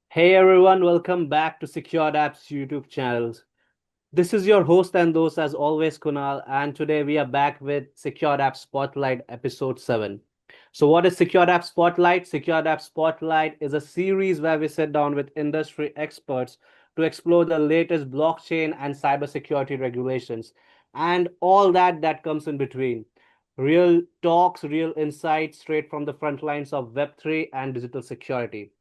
Hey everyone, welcome back to SecureDApp's YouTube channels. This is your host and host as always, Kunal, and today we are back with SecureDApp Spotlight episode 7. So what is SecureDApp Spotlight? SecureDApp Spotlight is a series where we sit down with industry experts to explore the latest blockchain and cybersecurity regulations and all that comes in between. Real talks, real insights straight from the front lines of Web3 and digital security.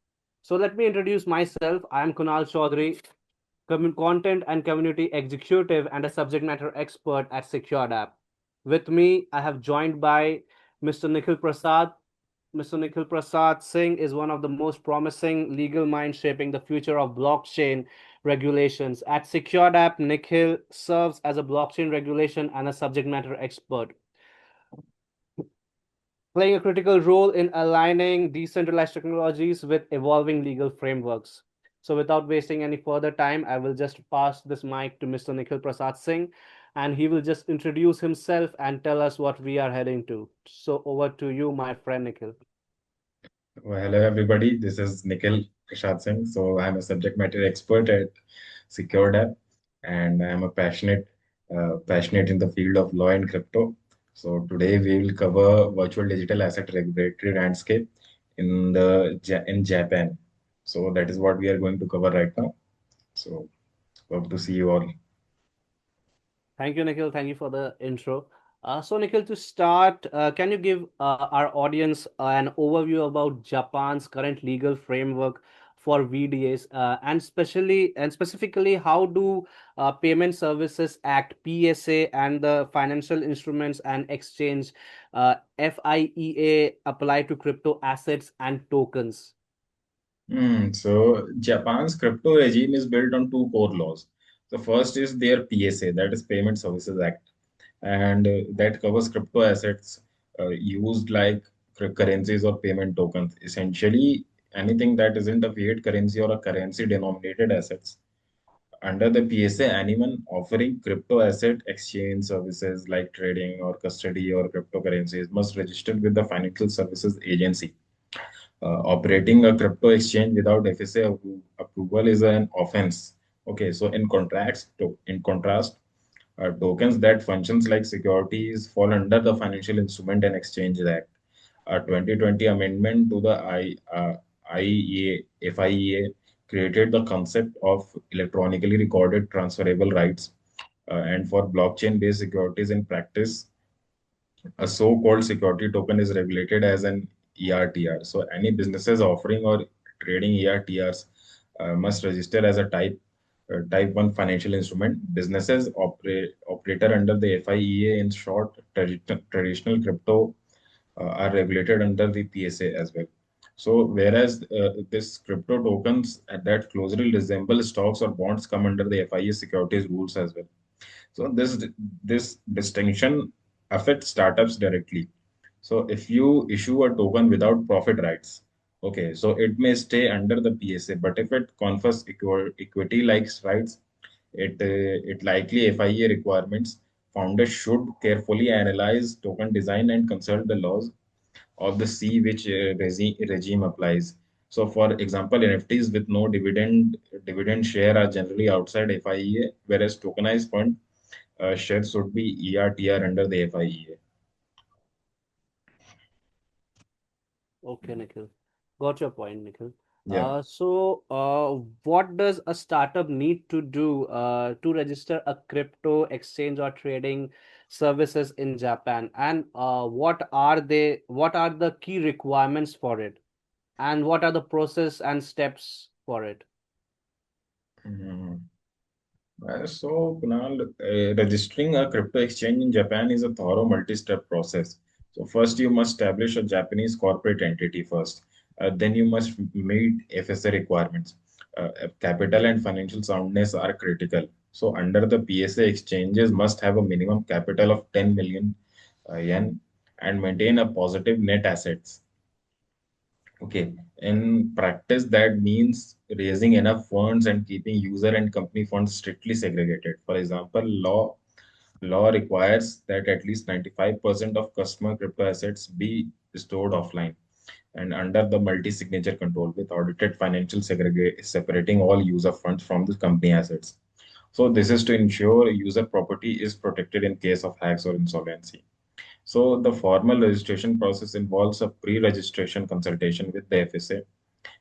So let me introduce myself. I am Kunal Chowdhury, content and community executive and a subject matter expert at SecureDApp. With me, I have joined by Mr. Nikhil Prasad. Mr. Nikhil Prasad Singh is one of the most promising legal minds shaping the future of blockchain regulations. At SecureDApp, Nikhil serves as a blockchain regulation and a subject matter expert, playing a critical role in aligning decentralized technologies with evolving legal frameworks. So, without wasting any further time, I will just pass this mic to Mr. Nikhil Prasad Singh, and he will just introduce himself and tell us what we are heading to. So, over to you, my friend Nikhil. Well, hello everybody. This is Nikhil Prasad Singh. So I'm a subject matter expert at SecureDApp, and I'm a passionate in the field of law and crypto. So today we will cover virtual digital asset regulatory landscape in Japan. So that is what we are going to cover right now. So hope to see you all. Thank you, Nikhil. Thank you for the intro. So, Nikhil, to start, can you give our audience an overview about Japan's current legal framework for VDAs, and specifically how do Payment Services Act (PSA) and the Financial Instruments and Exchange (FIEA) apply to crypto assets and tokens? So Japan's crypto regime is built on two core laws. The first is their PSA, that is Payment Services Act, and that covers crypto assets used like currencies or payment tokens. Essentially, anything that isn't a fiat currency or a currency denominated assets. Under the PSA, anyone offering crypto asset exchange services like trading or custody or cryptocurrencies must register with the Financial Services Agency. Operating a crypto exchange without FSA approval is an offense. Okay, so in contrast, tokens that functions like securities fall under the Financial Instrument and Exchange Act. A 2020 amendment to the IEA, FIEA created the concept of electronically recorded transferable rights. And for blockchain-based securities in practice, a so-called security token is regulated as an ERTR. So any businesses offering or trading ERTRs must register as a type 1 financial instrument. Businesses operator under the FIEA, in short, traditional crypto, are regulated under the PSA as well. So whereas this crypto tokens that closely resemble stocks or bonds come under the FIA securities rules as well. So this distinction affects startups directly. So if you issue a token without profit rights, okay, so it may stay under the PSA, but if it confers equity likes rights, it likely FIA requirements. Founders should carefully analyze token design and consult the laws of the C which regime applies. So, for example, NFTs with no dividend share are generally outside FIEA, whereas tokenized fund shares should be ERTR under the FIEA. Okay, Nikhil. Got your point, Nikhil. Yeah. What does a startup need to do to register a crypto exchange or trading services in Japan? And what are the key requirements for it? And what are the process and steps for it? Mhm. So, Kunal, registering a crypto exchange in Japan is a thorough multi-step process. So, first you must establish a Japanese corporate entity first. Then you must meet FSA requirements. Capital and financial soundness are critical. So, under the PSA, exchanges must have a minimum capital of 10 million yen and maintain a positive net assets. Okay. In practice, that means raising enough funds and keeping user and company funds strictly segregated. For example, law requires that at least 95% of customer crypto assets be stored offline. and under the multi-signature control with audited financial segregate separating all user funds from the company assets. So this is to ensure user property is protected in case of hacks or insolvency. So the formal registration process involves a pre-registration consultation with the FSA,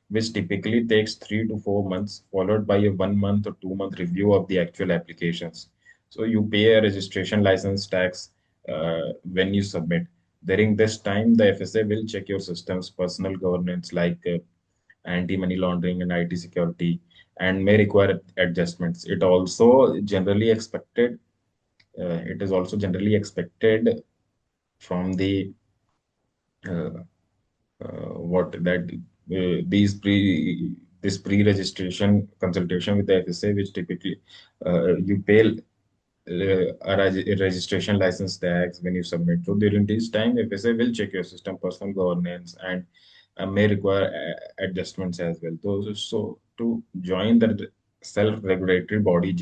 which typically takes 3 to 4 months, followed by a 1 month or 2 month review of the actual applications. So you pay a registration license tax when you submit. During this time, the FSA will check your system's personal governance like anti-money laundering and IT security, and may require adjustments. It is also generally expected from the uh, what that these pre this pre-registration consultation with the FSA, which typically you pay a registration license tax when you submit. So during this time, FSA will check your system personal governance and may require adjustments as well. So to join the self-regulatory body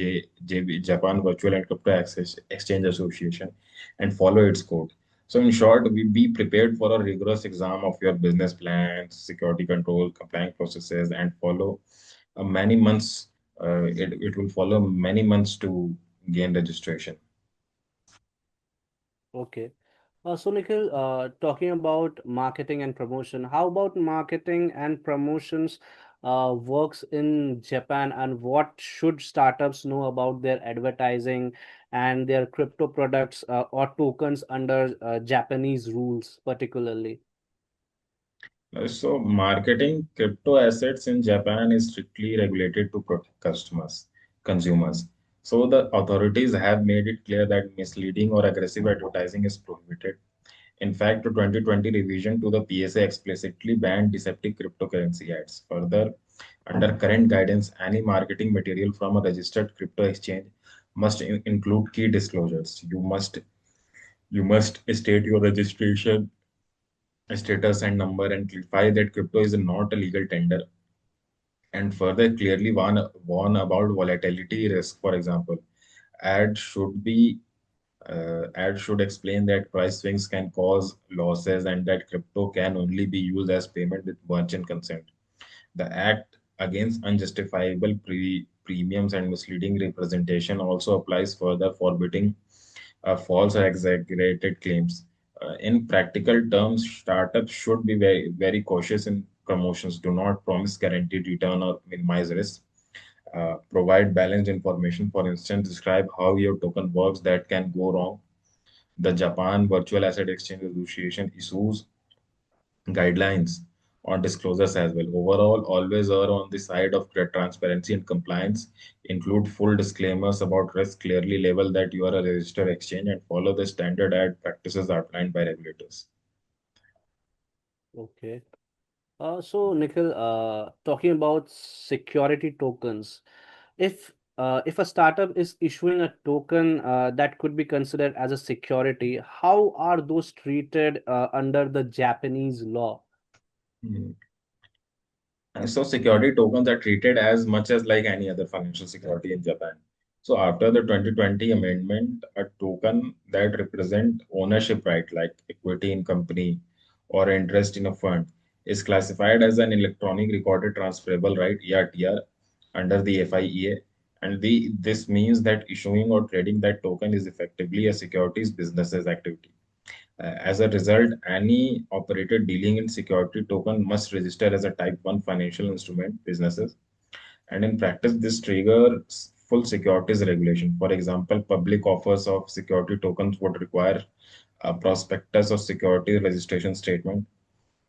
Japan Virtual and Crypto Access Exchange Association and follow its code. So in short, we be prepared for a rigorous exam of your business plans, security control, compliance processes, and follow many months. It will follow many months to gain registration. Okay. So Nikhil, talking about marketing and promotion, how about marketing and promotions works in Japan, and what should startups know about their advertising and their crypto products or tokens under Japanese rules particularly? So marketing crypto assets in Japan is strictly regulated to protect consumers. So the authorities have made it clear that misleading or aggressive advertising is prohibited. In fact, the 2020 revision to the PSA explicitly banned deceptive cryptocurrency ads. Further, under current guidance, any marketing material from a registered crypto exchange must include key disclosures. You must state your registration status and number and clarify that crypto is not a legal tender, and further clearly warn about volatility risk. For example, ad should be ad should explain that price swings can cause losses and that crypto can only be used as payment with merchant consent. The act against unjustifiable premiums and misleading representation also applies, further forbidding false or exaggerated claims. In practical terms, startups should be very cautious in promotions. Do not promise guaranteed return or minimize risk. Provide balanced information. For instance, describe how your token works that can go wrong. The Japan Virtual Asset Exchange Association issues guidelines on disclosures as well. Overall, always err on the side of transparency and compliance. Include full disclaimers about risk, clearly label that you are a registered exchange, and follow the standard ad practices outlined by regulators. Okay. So Nikhil, talking about security tokens, if a startup is issuing a token that could be considered as a security, how are those treated under the Japanese law? Hmm. So security tokens are treated as much as like any other financial security in Japan. So after the 2020 amendment, a token that represent ownership right, like equity in company or interest in a fund, is classified as an electronic recorded transferable right (ERTR) under the FIEA. And this means that issuing or trading that token is effectively a securities business's activity. As a result, any operator dealing in security token must register as a Type 1 financial instrument businesses. And in practice, this triggers full securities regulation. For example, public offers of security tokens would require a prospectus or security registration statement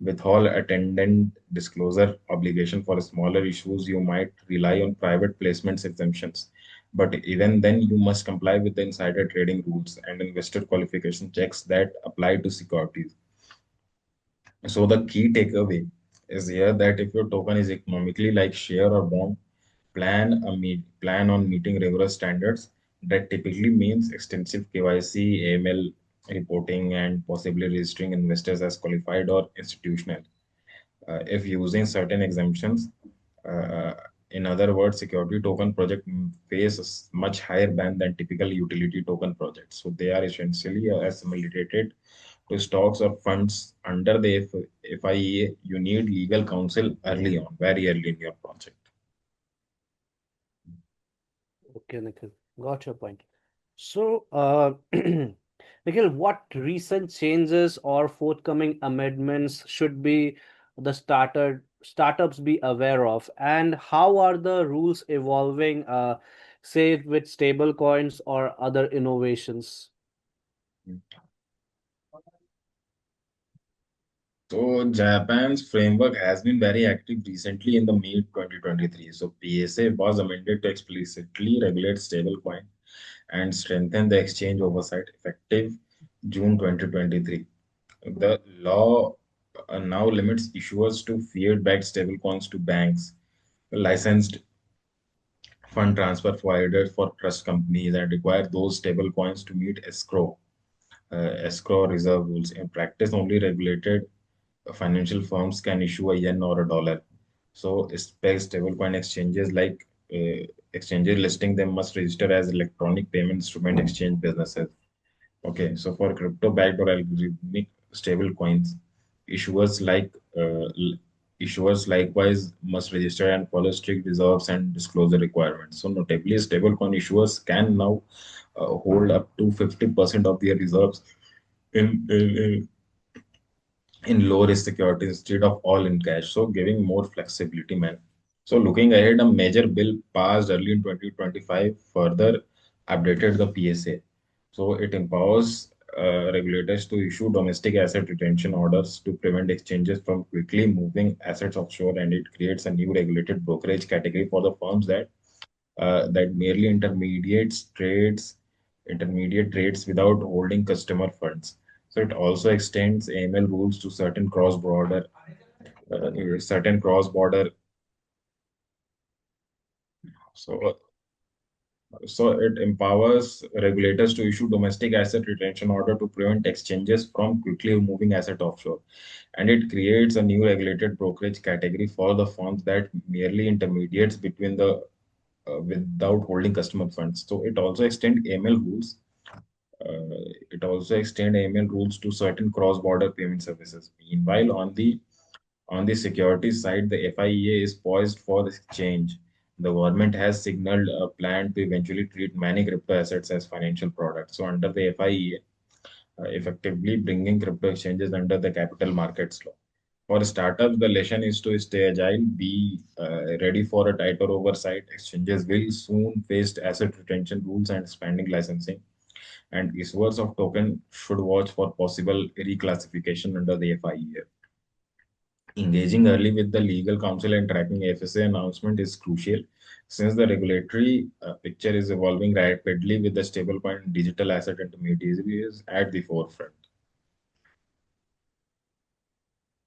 with all attendant disclosure obligation. For smaller issues, you might rely on private placements exemptions. But even then, you must comply with the insider trading rules and investor qualification checks that apply to securities. So the key takeaway is here that if your token is economically like share or bond, plan on meeting rigorous standards. That typically means extensive KYC, AML reporting, and possibly registering investors as qualified or institutional. If using certain exemptions, uh, in other words, security token project face a much higher ban than typical utility token projects. So they are essentially assimilated to stocks or funds under the FIEA, you need legal counsel early on, very early in your project. Okay, Nikhil, got your point. So, Nikhil, what recent changes or forthcoming amendments should be the startups be aware of, and how are the rules evolving, say with stable coins or other innovations? So Japan's framework has been very active recently in the mid 2023. So PSA was amended to explicitly regulate stablecoin and strengthen the exchange oversight effective June 2023. The law now limits issuers to fiat-backed stablecoins to banks, licensed fund transfer providers for trust companies, and require those stablecoins to meet escrow reserve rules. In practice, only regulated financial firms can issue a yen or a dollar. So, stablecoin exchanges like exchanges listing them must register as electronic payment instrument exchange businesses. Okay, so for crypto-backed or algorithmic stable coins, issuers like issuers likewise must register and follow strict reserves and disclosure requirements. So notably, stablecoin issuers can now hold up to 50% of their reserves in low risk securities instead of all in cash, so giving more flexibility, man. So looking ahead, a major bill passed early in 2025 further updated the PSA. So it empowers regulators to issue domestic asset retention orders to prevent exchanges from quickly moving assets offshore, and it creates a new regulated brokerage category for the firms that merely intermediate trades without holding customer funds. So it also extends AML rules to certain cross-border. So so it empowers regulators to issue domestic asset retention order to prevent exchanges from quickly moving asset offshore, and it creates a new regulated brokerage category for the firms that merely intermediates between the without holding customer funds. So it also extends AML rules. It also extend AML rules to certain cross-border payment services. Meanwhile, on the security side, the FIEA is poised for this change. The government has signaled a plan to eventually treat many crypto assets as financial products. So under the FIEA, effectively bringing crypto exchanges under the capital markets law. For startups, the lesson is to stay agile, be ready for a tighter oversight. Exchanges will soon face asset retention rules and expanding licensing, and issuers of token should watch for possible reclassification under the FIEA. Engaging early with the legal counsel and tracking FSA announcement is crucial since the regulatory picture is evolving rapidly with the stablecoin digital asset intermediaries at the forefront.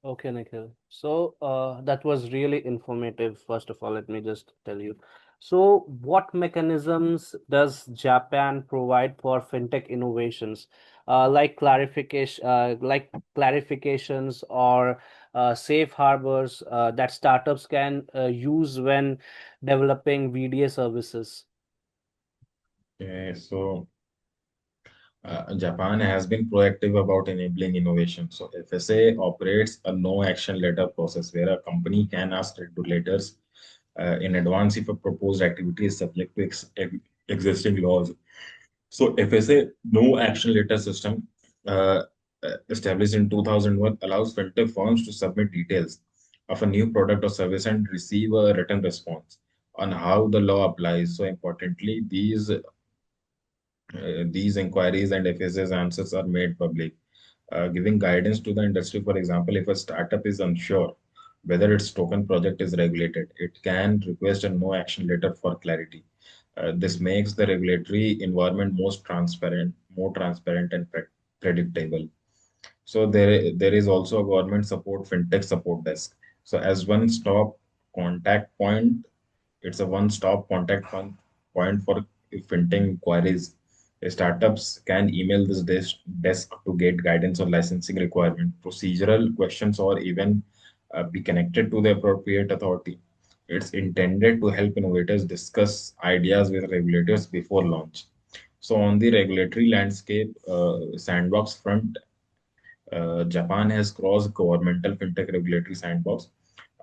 Okay, Nikhil. So, that was really informative. First of all, let me just tell you. So, what mechanisms does Japan provide for fintech innovations, like clarifications or safe harbors that startups can use when developing VDA services? Okay, so Japan has been proactive about enabling innovation. So FSA operates a no action letter process where a company can ask regulators in advance if a proposed activity is subject to existing laws. So FSA no action letter system uh, established in 2001 allows fintech firms to submit details of a new product or service and receive a written response on how the law applies. So importantly, these inquiries and FSA's answers are made public, giving guidance to the industry. For example, if a startup is unsure whether its token project is regulated, it can request a no action letter for clarity. This makes the regulatory environment more transparent and predictable. So there is also a government support fintech support desk. So as contact point, it's a one-stop point for fintech inquiries. Startups can email this desk to get guidance on licensing requirement, procedural questions, or even be connected to the appropriate authority. It's intended to help innovators discuss ideas with regulators before launch. So on the regulatory landscape, sandbox front, Japan has crossed governmental fintech regulatory sandbox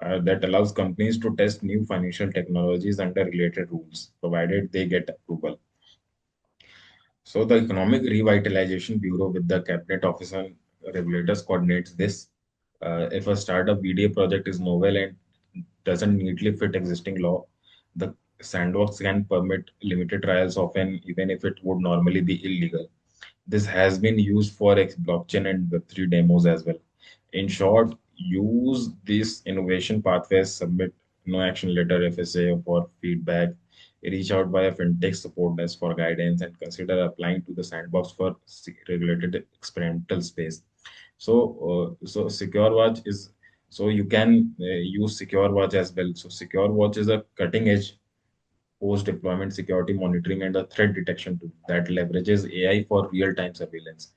that allows companies to test new financial technologies under related rules, provided they get approval. So the Economic Revitalization Bureau with the Cabinet Office on Regulators coordinates this. If a startup VDA project is novel and doesn't neatly fit existing law, the sandbox can permit limited trials often even if it would normally be illegal. This has been used for blockchain and Web3 demos as well. In short, use these innovation pathways, submit no action letter FSA for feedback, reach out via fintech support desk for guidance, and consider applying to the sandbox for regulated experimental space. So SecureWatch is so you can use SecureWatch as well. So SecureWatch is a cutting edge post-deployment security monitoring and a threat detection tool that leverages AI for real-time surveillance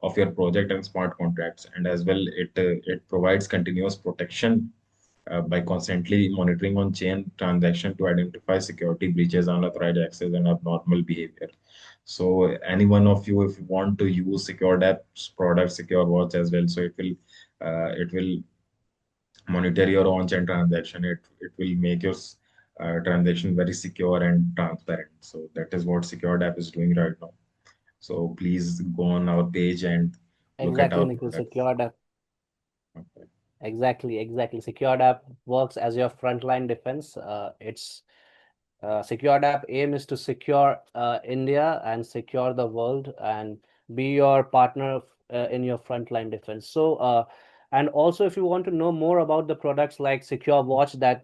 of your project and smart contracts. And as well, it provides continuous protection by constantly monitoring on chain transaction to identify security breaches, unauthorized access, and abnormal behavior. So any one of you, if you want to use SecureDApp's product, SecureWatch as well, so it will monitor your on-chain transaction. It will make your transaction very secure and transparent. So that is what SecureDApp is doing right now. So please go on our page and look at Exactly, our Nikhil. products. SecureDApp. Okay. Exactly. SecureDApp works as your frontline defense. It's SecureDApp aim is to secure India and secure the world and be your partner in your frontline defense. And also, if you want to know more about the products like Secure Watch that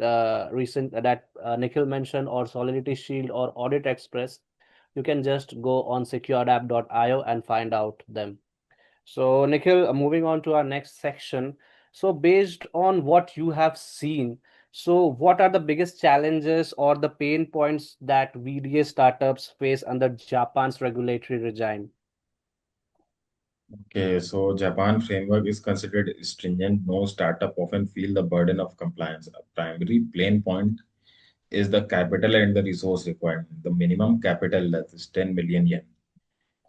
Nikhil mentioned, or Solidity Shield or Audit Express, you can just go on securedapp.io and find out them. So, Nikhil, moving on to our next section. So, based on what you have seen, so what are the biggest challenges or the pain points that VDA startups face under Japan's regulatory regime? Okay, so Japan framework is considered stringent. No startup often feel the burden of compliance. A primary plain point is the capital and the resource requirement. The minimum capital, that is 10 million yen,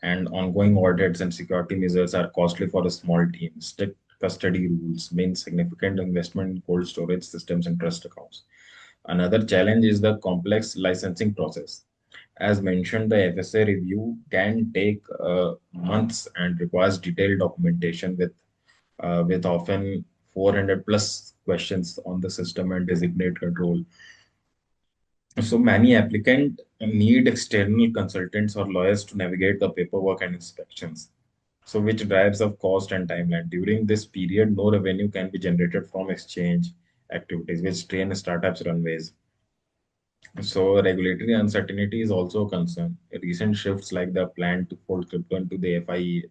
and ongoing audits and security measures are costly for a small team. Strict custody rules mean significant investment in cold storage systems and trust accounts. Another challenge is the complex licensing process. As mentioned, the FSA review can take months and requires detailed documentation with often 400 plus questions on the system and designate control. So many applicants need external consultants or lawyers to navigate the paperwork and inspections. So which drives up cost and timeline. During this period, no revenue can be generated from exchange activities, which strain startups' runways. So regulatory uncertainty is also a concern. Recent shifts like the plan to fold crypto into the FIE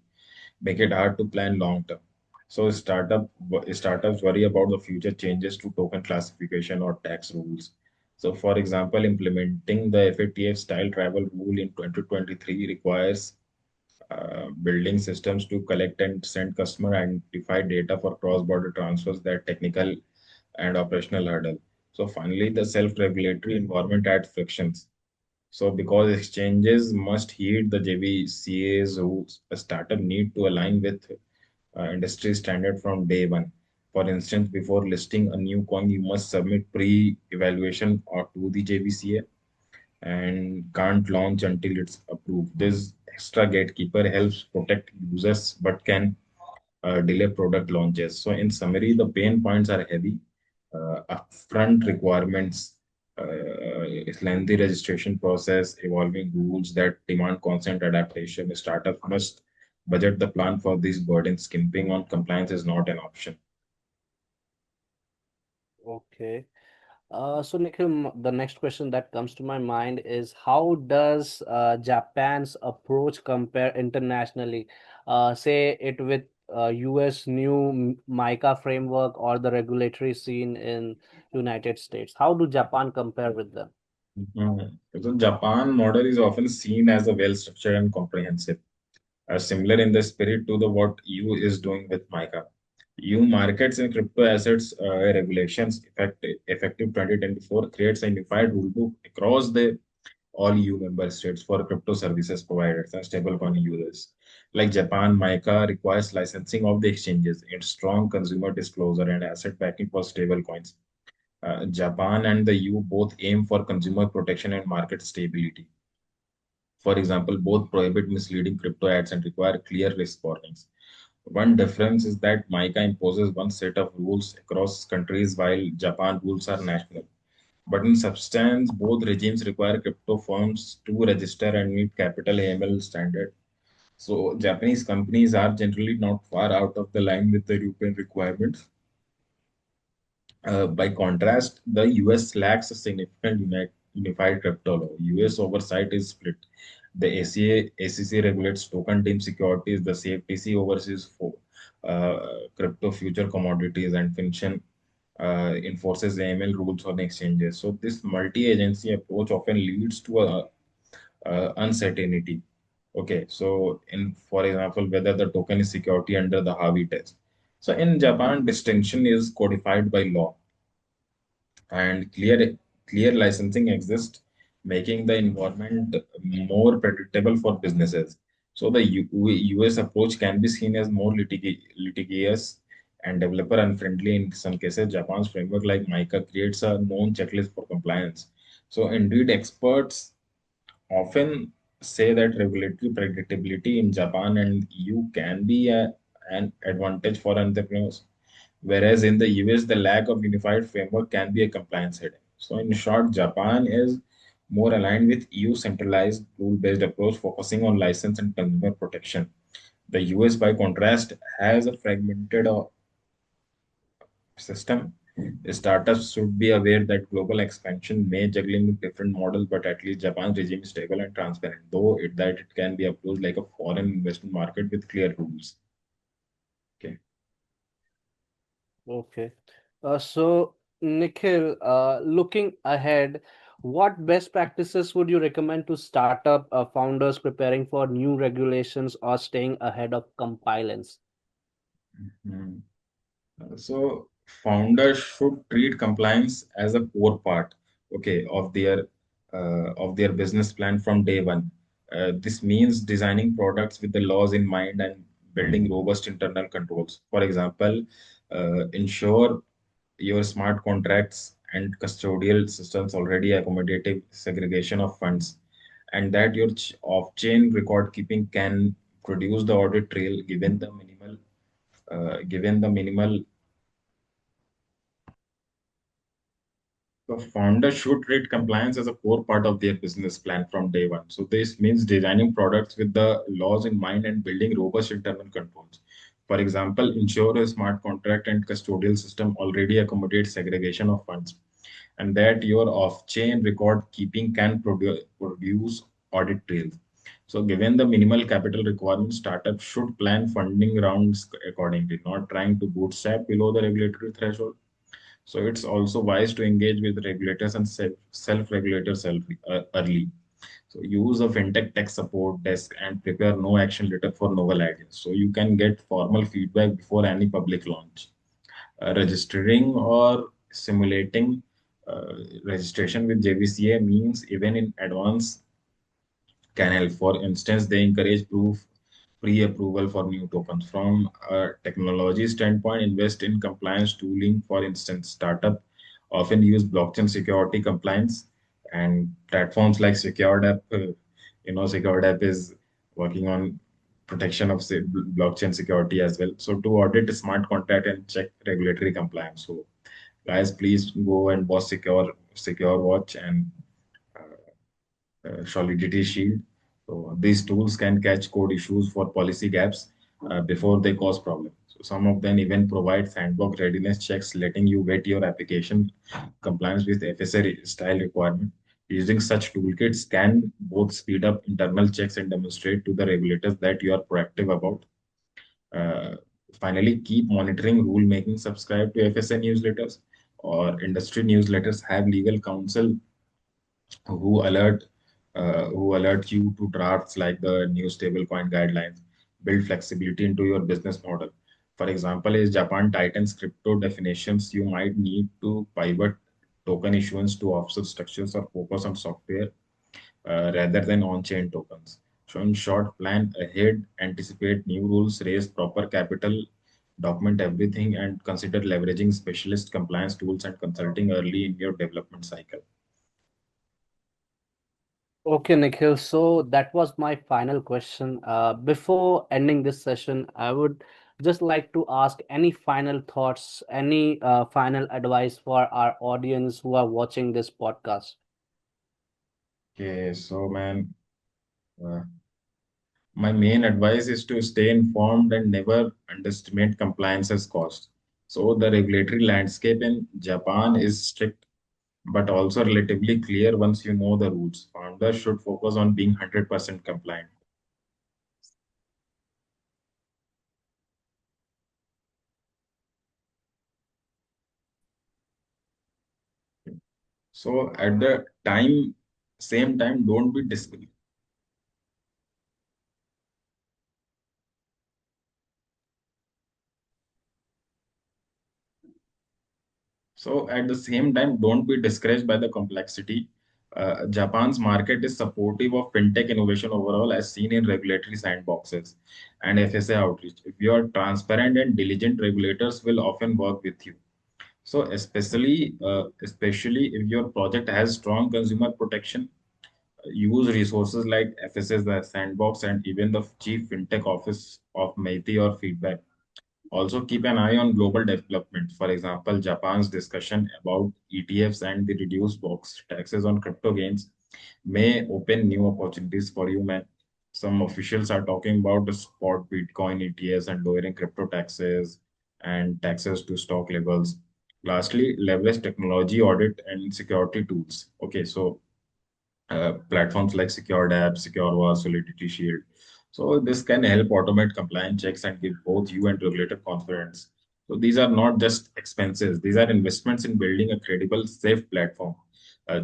make it hard to plan long term. So startups worry about the future changes to token classification or tax rules. So for example, implementing the FATF style travel rule in 2023 requires building systems to collect and send customer identified data for cross-border transfers that technical and operational hurdle. So finally, the self-regulatory environment adds frictions. So because exchanges must heed the JVCAs who a startup need to align with industry standard from day one. For instance, before listing a new coin, you must submit pre-evaluation or to the JVCA and can't launch until it's approved. This extra gatekeeper helps protect users but can delay product launches. So, in summary, the pain points are heavy, upfront requirements, lengthy registration process, evolving rules that demand constant adaptation. Startups must budget the plan for these burdens. Skimping on compliance is not an option. Okay. So Nikhil, the next question that comes to my mind is how does Japan's approach compare internationally? Say it with US new MiCA framework or the regulatory scene in United States. How do Japan compare with them? Mhm. So Japan model is often seen as a well-structured and comprehensive, similar in the spirit to the what EU is doing with MiCA. EU markets and crypto assets regulations effective 2024 creates a unified rulebook across the all EU member states for crypto services providers and stablecoin users. Like Japan, MiCA requires licensing of the exchanges and strong consumer disclosure and asset backing for stable coins. Japan and the EU both aim for consumer protection and market stability. For example, both prohibit misleading crypto ads and require clear risk warnings. One difference is that MiCA imposes one set of rules across countries while Japan rules are national. But in substance, both regimes require crypto firms to register and meet capital AML standard. So Japanese companies are generally not far out of the line with the European requirements. By contrast, the US lacks a significant unified crypto law. US oversight is split. The ACC regulates token deemed securities, the CFTC oversees for crypto future commodities, and FinCEN enforces AML rules on exchanges. So this multi-agency approach often leads to uncertainty. Okay, so in for example, whether the token is security under the Harvey test. So in Japan, distinction is codified by law and clear licensing exists, making the environment more predictable for businesses. So the US approach can be seen as more litigious and developer unfriendly in some cases. Japan's framework like MiCA creates a known checklist for compliance. So indeed, experts often say that regulatory predictability in Japan and EU can be an advantage for entrepreneurs, whereas in the US, the lack of unified framework can be a compliance headache. So, in short, Japan is more aligned with EU centralized rule-based approach, focusing on license and consumer protection. The US, by contrast, has a fragmented system. Startups should be aware that global expansion may juggling with different models, but at least Japan's regime is stable and transparent, though it can be approached like a foreign investment market with clear rules. Okay. Okay. So, Nikhil, looking ahead, what best practices would you recommend to startup founders preparing for new regulations or staying ahead of compliance? Hmm. So founders should treat compliance as a core part, okay, of their business plan from day one. This means designing products with the laws in mind and building robust internal controls. For example, ensure your smart contracts and custodial systems already accommodative segregation of funds, and that your off-chain record keeping can produce the audit trail given the minimal. The founder should treat compliance as a core part of their business plan from day one. So this means designing products with the laws in mind and building robust internal controls. For example, ensure a smart contract and custodial system already accommodate segregation of funds, and that your off-chain record keeping can produce audit trails. So given the minimal capital requirements, startups should plan funding rounds accordingly, not trying to bootstrap below the regulatory threshold. So it's also wise to engage with regulators and self-regulators early. So use a fintech tech support desk and prepare no action letter for novel ideas. So you can get formal feedback before any public launch. Registering or simulating registration with JVCA means even in advance can help. For instance, they encourage proof pre-approval for new tokens. From a technology standpoint, invest in compliance tooling. For instance, startup often use blockchain security compliance and platforms like SecureDApp. SecureDApp is working on protection of blockchain security as well. So to audit a smart contract and check regulatory compliance. So guys, please go and watch Secure Watch and Solidity Shield. So these tools can catch code issues for policy gaps before they cause problems. So some of them even provide sandbox readiness checks, letting you vet your application compliance with FSA style requirement. Using such toolkits can both speed up internal checks and demonstrate to the regulators that you are proactive about. Uh, Finally, keep monitoring rulemaking. Subscribe to FSA newsletters or industry newsletters. Have legal counsel who alert who alert you to drafts like the new stablecoin guidelines. Build flexibility into your business model. For example, as Japan tightens crypto definitions, you might need to pivot token issuance to offset structures or focus on software rather than on-chain tokens. So in short, plan ahead, anticipate new rules, raise proper capital, document everything, and consider leveraging specialist compliance tools and consulting early in your development cycle. Okay, Nikhil. So that was my final question. Before ending this session, I would just like to ask any final thoughts, any final advice for our audience who are watching this podcast. Okay, so man, uh, my main advice is to stay informed and never underestimate compliance's cost. So the regulatory landscape in Japan is strict but also relatively clear once you know the rules. Founders should focus on being 100% compliant. So at the same time, don't be discouraged. So at the same time, don't be discouraged by the complexity. Japan's market is supportive of fintech innovation overall, as seen in regulatory sandboxes and FSA outreach. If you are transparent and diligent, regulators will often work with you. So especially if your project has strong consumer protection, use resources like FSS, the sandbox, and even the chief fintech office of Meiti or feedback. Also, keep an eye on global development. For example, Japan's discussion about ETFs and the reduced box taxes on crypto gains may open new opportunities for you, man. Some officials are talking about the spot Bitcoin ETFs and lowering crypto taxes and taxes to stock levels. Lastly, leverage technology audit and security tools. Okay, so platforms like SecureDApp, SecureWAS, Solidity Shield. So this can help automate compliance checks and give both you and regulator confidence. So these are not just expenses; these are investments in building a credible, safe platform.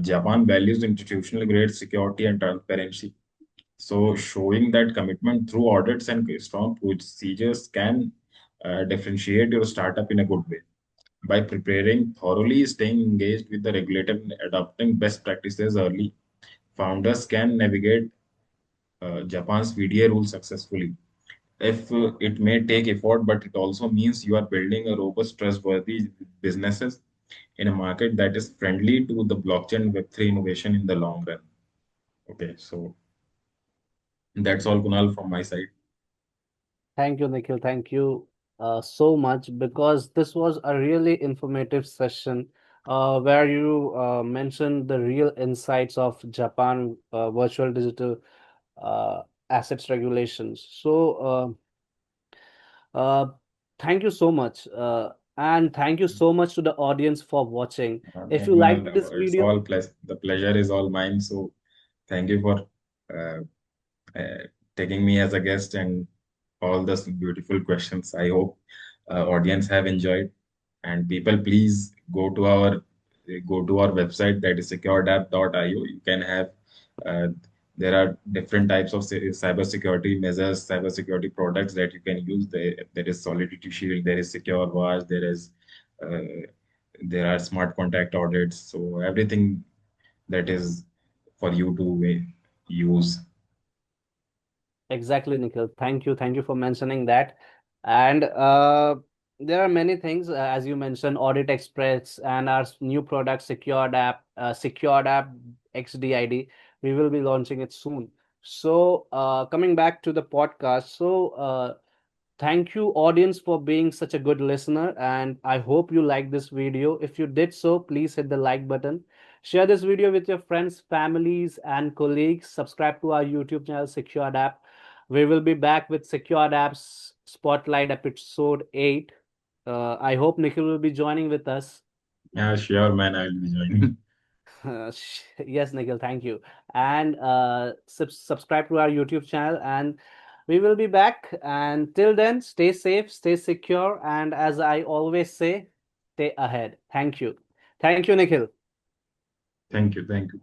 Japan values institutional grade security and transparency. So showing that commitment through audits and strong procedures can differentiate your startup in a good way. By preparing thoroughly, staying engaged with the regulator, and adopting best practices early, founders can navigate Japan's VDA rules successfully. If it may take effort, but it also means you are building a robust, trustworthy businesses in a market that is friendly to the blockchain Web3 innovation in the long run. Okay, so that's all, Kunal, from my side. Thank you, Nikhil. Thank you so much because this was a really informative session where you mentioned the real insights of Japan virtual digital uh, assets regulations. So, uh, thank you so much. And thank you so much to the audience for watching. If And you Kunal, liked this it's video, all the pleasure is all mine. So thank you for uh, taking me as a guest and all those beautiful questions. I hope audience have enjoyed. And people, please go to our website, that is securedapp.io. You can have uh, there are different types of cybersecurity measures, cybersecurity products that you can use. There is Solidity Shield, there is Secure Watch, uh, there are smart contract audits. So everything that is for you to use. exactly, Nikhil. Thank you. Thank you for mentioning that. And there are many things, as you mentioned, Audit Express and our new product, Secured App XDID. We will be launching it soon. So, coming back to the podcast, thank you, audience, for being such a good listener. And I hope you liked this video. If you did so, please hit the like button. Share this video with your friends, families, and colleagues. Subscribe to our YouTube channel, Secured App. We will be back with Secured App's Spotlight episode 8. I hope Nikhil will be joining with us. Yeah, sure, man. I will be joining. Yes, Nikhil, thank you. And subscribe to our YouTube channel, and we will be back. And till then, stay safe, stay secure, and as I always say, stay ahead. Thank you. Thank you, Nikhil. Thank you. Thank you.